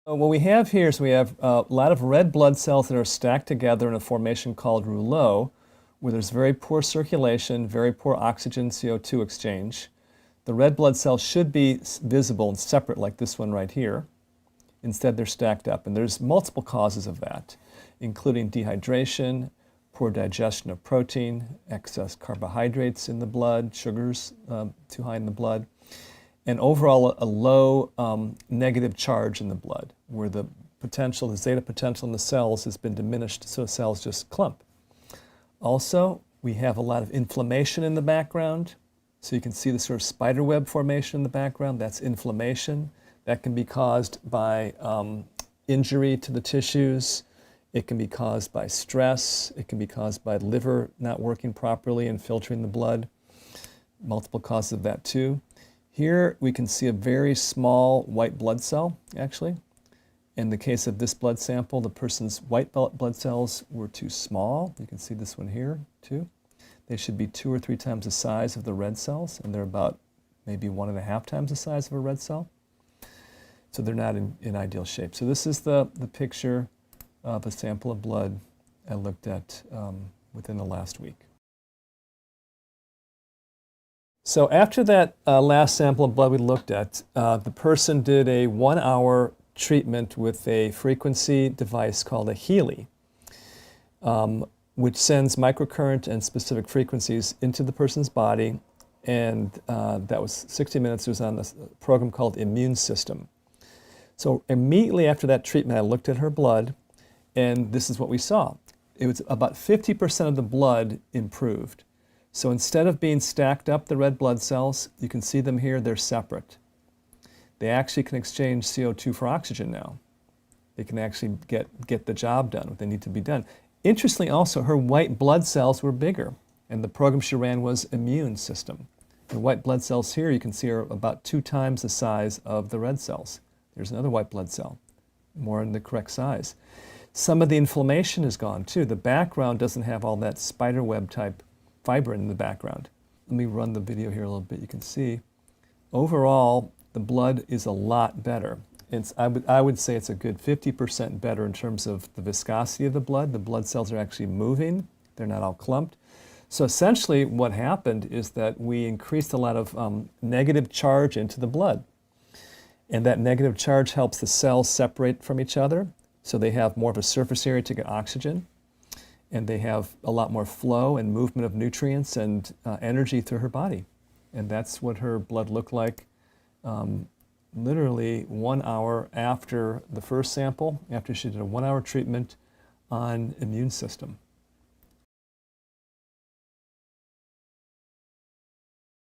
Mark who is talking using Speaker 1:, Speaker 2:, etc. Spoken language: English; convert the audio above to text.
Speaker 1: What we have here is we have a lot of red blood cells that are stacked together in a formation called rouleau, where there's very poor circulation, very poor oxygen CO2 exchange. The red blood cells should be visible and separate like this one right here. Instead, they're stacked up, and there's multiple causes of that, including dehydration, poor digestion of protein, excess carbohydrates in the blood, sugars too high in the blood, and overall a low negative charge in the blood, where the potential, the zeta potential in the cells has been diminished, so cells just clump. Also, we have a lot of inflammation in the background. So you can see the sort of spider web formation in the background. That's inflammation. That can be caused by injury to the tissues. It can be caused by stress. It can be caused by liver not working properly and filtering the blood. Multiple causes of that too. Here we can see a very small white blood cell, actually. In the case of this blood sample, the person's white blood cells were too small. You can see this one here too. They should be 2 or 3 times the size of the red cells, and they're about maybe 1.5 times the size of a red cell. So they're not in ideal shape. So this is the picture of a sample of blood I looked at within the last week. So after that last sample of blood we looked at, the person did a 1-hour treatment with a frequency device called a Healy, which sends microcurrent and specific frequencies into the person's body. And that was 60 minutes. It was on this program called Immune System. So immediately after that treatment, I looked at her blood, and this is what we saw. It was about 50% of the blood improved. So instead of being stacked up, the red blood cells, you can see them here, they're separate. They actually can exchange CO2 for oxygen now. They can actually get the job done, what they need to be done. Interestingly also, her white blood cells were bigger, and the program she ran was Immune System. The white blood cells here, you can see, are about 2 times the size of the red cells. There's another white blood cell, more in the correct size. Some of the inflammation is gone too. The background doesn't have all that spider web type fibrin in the background. Let me run the video here a little bit. You can see overall the blood is a lot better. I would say it's a good 50% better in terms of the viscosity of the blood. The blood cells are actually moving. They're not all clumped. So essentially what happened is that we increased a lot of negative charge into the blood. And that negative charge helps the cells separate from each other. So they have more of a surface area to get oxygen. And they have a lot more flow and movement of nutrients and energy through her body. And that's what her blood looked like literally 1 hour after the first sample, after she did a 1-hour treatment on Immune System.